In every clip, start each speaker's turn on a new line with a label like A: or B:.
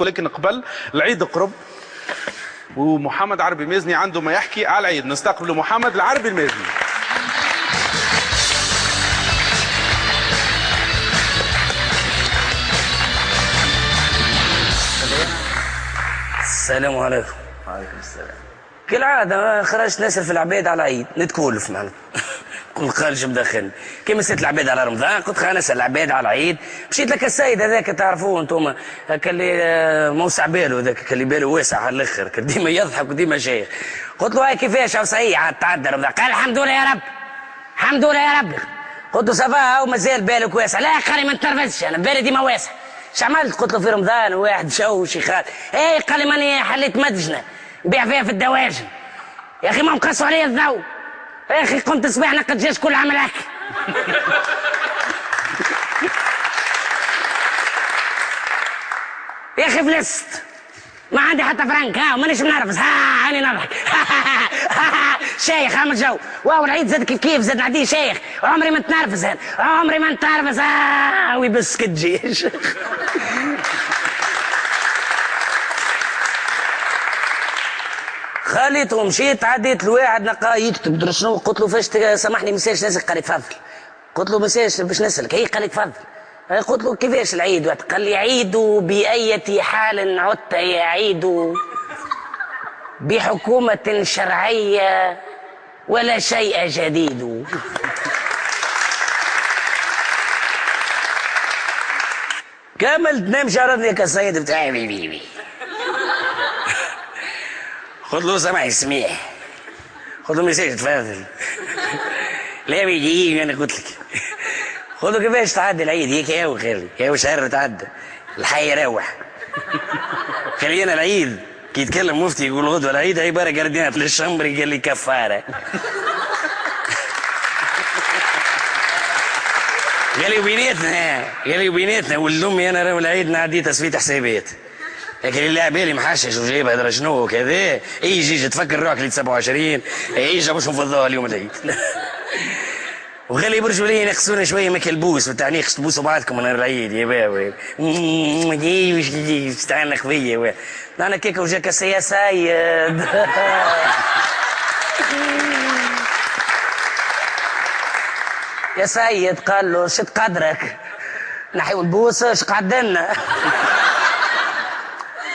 A: ولكن قبل العيد قرب ومحمد عربي مازني عنده ما يحكي على العيد. نستقبل محمد العربي المازني.
B: السلام عليكم.
C: وعليكم السلام.
B: كالعادة خرجت نسأل في العباد على العيد نتكولف معنا كل خارج مدخلني كيما نسيت العباد على رمضان قلت خلينا نسأل العباد على العيد. مشيت لك السيد هذاك تعرفوه انتم هكا اللي موسع باله هذاك اللي باله واسع على الاخر ديما يضحك وديما شيخ. قلت له هاي كيفاش صحيح عاد تعدى رمضان؟ قال الحمد لله يا رب الحمد لله يا رب. قلت له صفا ومازال بالك واسع؟ لا قال لي ما نتنرفزش انا بالي ديما واسع. اش عملت؟ قلت له في رمضان واحد شوشي خال ايه قال لي ماني حليت مدجنه نبيع فيها في الدواجن يا اخي ما مقصوا علي الضوء يا اخي قمت صباح نقد جيش كل عمل هكا. يا اخي فلست ما عندي حتى فرنك ها ومانيش منرفز ها هاني نضحك شيخ عامل جو واو العيد زاد كيف زاد عندي شيخ عمري ما نتنرفز هنا عمري ما نتنرفز ها ويبس كتجيش. خليته ومشيت عديت لواحد نلقاه يكتب درا شنو. قلت له فاش سامحني ما نسالش نسالك؟ قال لي تفضل. قلت له ما نسالش باش نسالك هي؟ قال لي تفضل. قلت له كيفاش العيد؟ قال لي عيد بأية حال عدت يا عيد بحكومة شرعية ولا شيء جديد. كملت نمشي عرضني السيد بتاعي بيبي. قلت له سامح سميح. قلت له ما يصيرش تفضل. لا بيجي انا قلت لك. قلت له كيفاش تعدي العيد؟ هيك يا وخيري يا شهر تعدى الحي يروح. خلينا العيد كي يتكلم مفتي يقول غدوه العيد عباره جردينات للشمبري قال لي كفاره. قال لي وبيناتنا ولد امي انا راهو العيد نعدي تسويت حسابات. لكن اللي لا بالي محشش وجايب هذا شنو وكذا يجي تفكر روحك اللي 27 يجي باش نفضوها اليوم العيد. وخلي يبرجوا لي ينقصونا شويه ما كالبوس والتعنيق تبوسوا بعضكم من العيد يا بابا. واش تعنق فيا انا كيكه وجاك يا سيد. يا سيد قال له شد قدرك نحيو البوس اش قعدنا.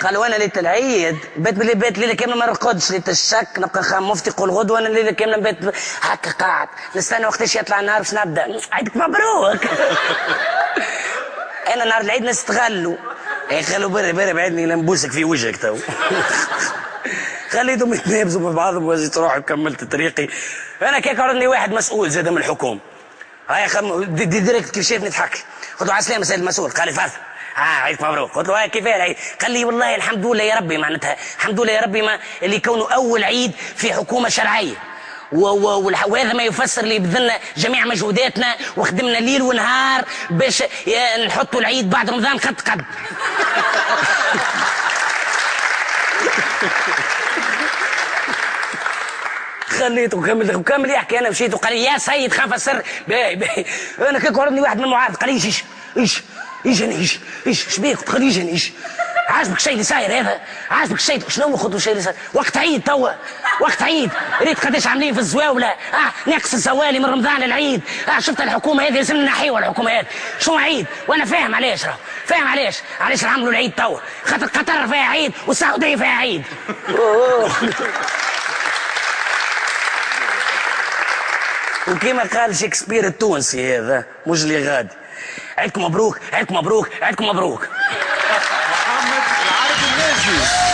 B: قال وانا ليله العيد بيت ليله كامله ما نرقدش ليله الشك نبقى خام مفتي يقول غدوه انا ليله كامله بيت هكا قاعد نستنى وقتاش يطلع النهار باش نبدا. عيدك مبروك. انا نهار العيد نستغلوا خلوا بري بعدني نبوسك في وجهك تو. خليتهم يتنابزوا مع بعضهم وزيت روحي وكملت طريقي. انا كيك عرضني واحد مسؤول زاد من الحكومه هاي ديريكت كيف شافني يضحك. قلت له على السلامه سيد المسؤول. قال لي فضل عيدك مبروك. قلت له كيف العيد؟ قال لي والله الحمد لله يا ربي معناتها الحمد لله يا ربي ما اللي كونه اول عيد في حكومه شرعيه وهذا ما يفسر لي بذلنا جميع مجهوداتنا وخدمنا ليل ونهار باش نحطوا العيد بعد رمضان قد خليته وكمل يحكي. انا مشيت وقال لي يا سيد خاف السر باي انا كيك عرضني واحد من المعارض قال لي ايش بيك؟ قلت له ايش عاجبك الشيء اللي صاير هذا؟ عاجبك الشيء شنو خذوا الشيء اللي صاير؟ وقت عيد توا وقت عيد ريت قداش عاملين في الزواوله نقص الزوالي من رمضان للعيد شفت الحكومه هذه لازم نحيوها الحكومه هذه شنو عيد وانا فاهم علاش فاهم علاش عملوا العيد توا خاطر قطر فيها عيد والسعوديه فيها عيد. وكما قال شكسبير التونسي هذا مش اللي غادي عيدكم مبروك عيدكم مبروك عيدكم مبروك.
A: محمد العربي المازني.